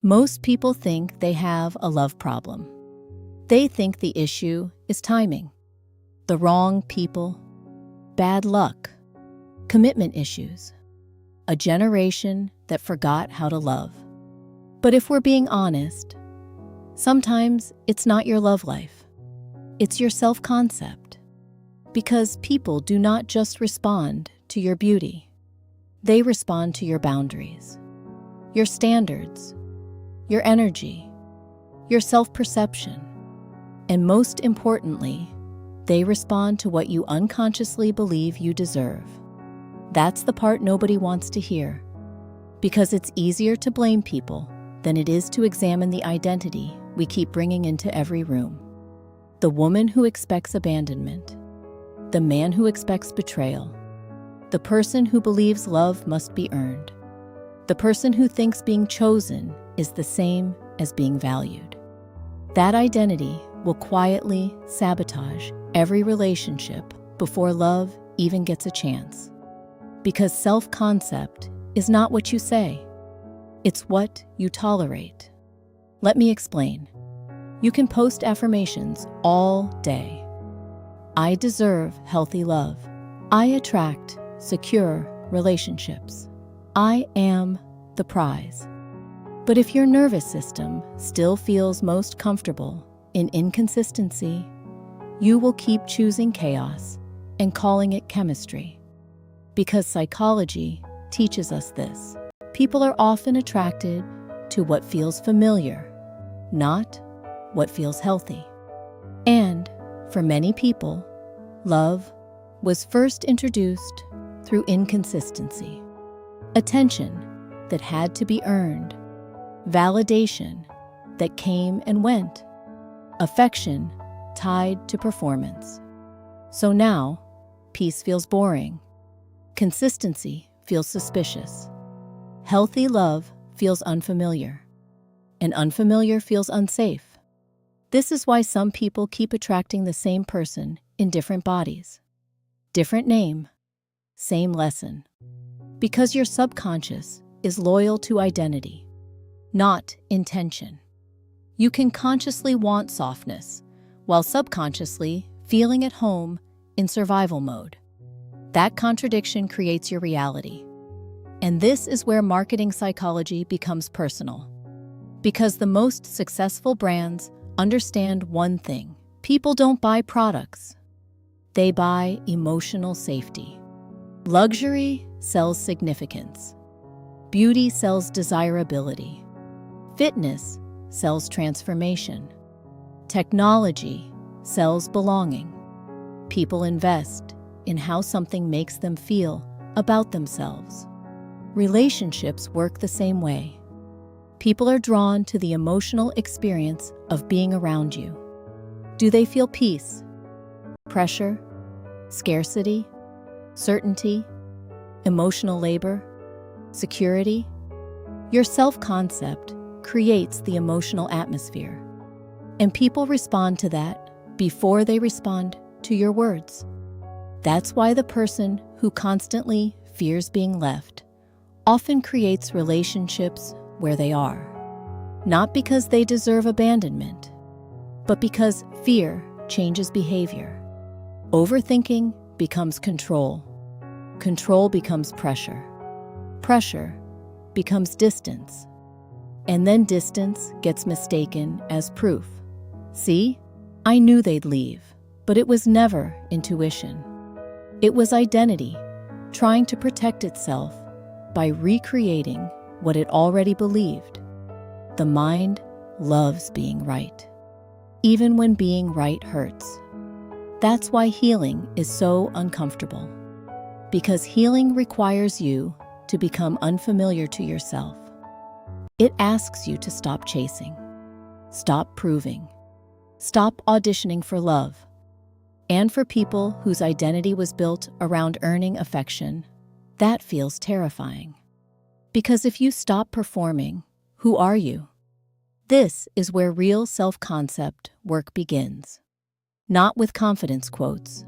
Most people think they have a love problem. They think the issue is timing, the wrong people, bad luck, commitment issues, a generation that forgot how to love. But if we're being honest, sometimes it's not your love life. It's your self-concept. Because people do not just respond to your beauty. They respond to your boundaries, your standards, your energy, your self-perception, and most importantly, they respond to what you unconsciously believe you deserve. That's the part nobody wants to hear, because it's easier to blame people than it is to examine the identity we keep bringing into every room. The woman who expects abandonment, the man who expects betrayal, the person who believes love must be earned, the person who thinks being chosen is the same as being valued. That identity will quietly sabotage every relationship before love even gets a chance. Because self-concept is not what you say, it's what you tolerate. Let me explain. You can post affirmations all day. I deserve healthy love. I attract secure relationships. I am the prize. But if your nervous system still feels most comfortable in inconsistency, you will keep choosing chaos and calling it chemistry. Because psychology teaches us this. People are often attracted to what feels familiar, not what feels healthy. And for many people, love was first introduced through inconsistency. Attention that had to be earned, validation that came and went, affection tied to performance. So now, peace feels boring, consistency feels suspicious, healthy love feels unfamiliar, and unfamiliar feels unsafe. This is why some people keep attracting the same person in different bodies. Different name, same lesson. Because your subconscious is loyal to identity, not intention. You can consciously want softness, while subconsciously feeling at home in survival mode. That contradiction creates your reality. And this is where marketing psychology becomes personal. Because the most successful brands understand one thing. People don't buy products. They buy emotional safety. Luxury sells significance. Beauty sells desirability. Fitness sells transformation. Technology sells belonging. People invest in how something makes them feel about themselves. Relationships work the same way. People are drawn to the emotional experience of being around you. Do they feel peace, pressure, scarcity, certainty, emotional labor, security? Your self-concept creates the emotional atmosphere, and people respond to that before they respond to your words. That's why the person who constantly fears being left often creates relationships where they are, not because they deserve abandonment, but because fear changes behavior. Overthinking becomes control. Control becomes pressure. Pressure becomes distance. And then distance gets mistaken as proof. See, I knew they'd leave, but it was never intuition. It was identity trying to protect itself by recreating what it already believed. The mind loves being right, even when being right hurts. That's why healing is so uncomfortable, because healing requires you to become unfamiliar to yourself. It asks you to stop chasing, stop proving, stop auditioning for love. And for people whose identity was built around earning affection, that feels terrifying. Because if you stop performing, who are you? This is where real self-concept work begins. Not with confidence quotes,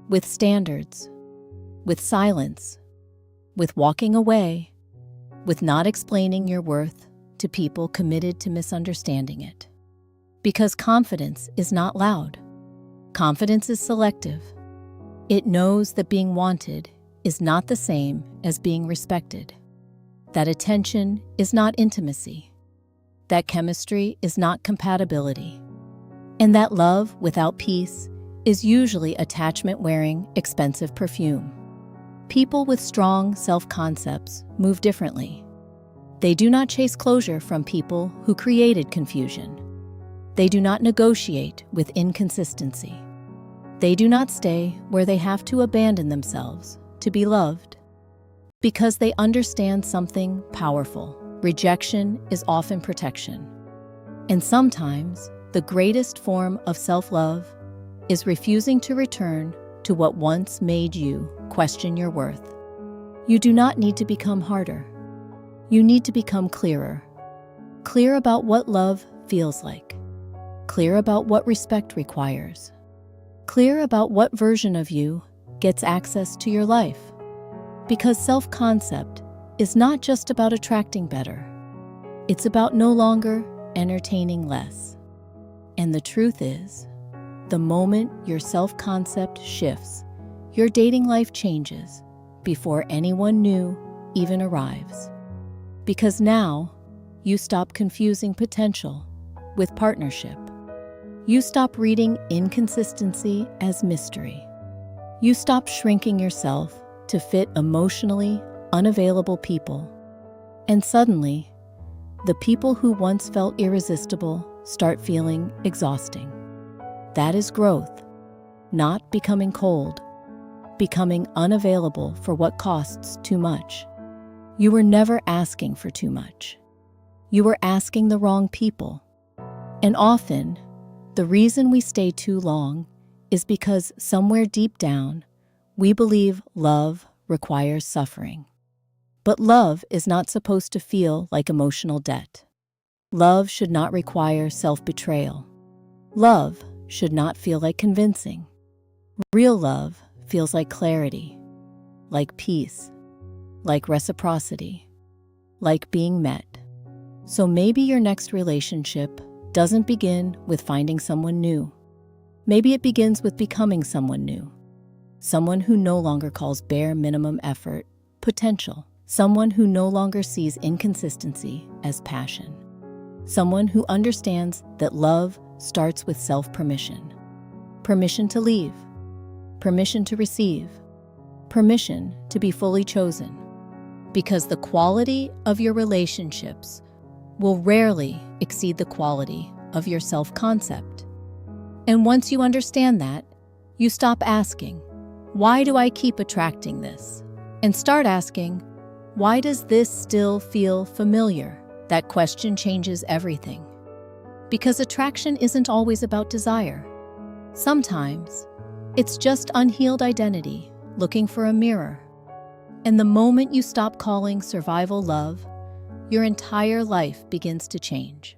with standards, with silence, with walking away, with not explaining your worth to people committed to misunderstanding it. Because confidence is not loud. Confidence is selective. It knows that being wanted is not the same as being respected, that attention is not intimacy, that chemistry is not compatibility, and that love without peace is usually attachment wearing expensive perfume. People with strong self-concepts move differently. They do not chase closure from people who created confusion. They do not negotiate with inconsistency. They do not stay where they have to abandon themselves to be loved. Because they understand something powerful. Rejection is often protection. And sometimes the greatest form of self-love is refusing to return to what once made you question your worth. You do not need to become harder. You need to become clearer. Clear about what love feels like. Clear about what respect requires. Clear about what version of you gets access to your life. Because self-concept is not just about attracting better. It's about no longer entertaining less. And the truth is, the moment your self-concept shifts, your dating life changes before anyone new even arrives. Because now, you stop confusing potential with partnership. You stop reading inconsistency as mystery. You stop shrinking yourself to fit emotionally unavailable people. And suddenly, the people who once felt irresistible start feeling exhausting. That is growth, not becoming cold, becoming unavailable for what costs too much. You were never asking for too much. You were asking the wrong people. And often, the reason we stay too long is because somewhere deep down, we believe love requires suffering. But love is not supposed to feel like emotional debt. Love should not require self-betrayal. Love should not feel like convincing. Real love feels like clarity, like peace, like reciprocity, like being met. So maybe your next relationship doesn't begin with finding someone new. Maybe it begins with becoming someone new. Someone who no longer calls bare minimum effort potential. Someone who no longer sees inconsistency as passion. Someone who understands that love starts with self-permission. Permission to leave. Permission to receive. Permission to be fully chosen. Because the quality of your relationships will rarely exceed the quality of your self-concept. And once you understand that, you stop asking, why do I keep attracting this? And start asking, why does this still feel familiar? That question changes everything. Because attraction isn't always about desire. Sometimes, it's just unhealed identity looking for a mirror. And the moment you stop calling survival love, your entire life begins to change.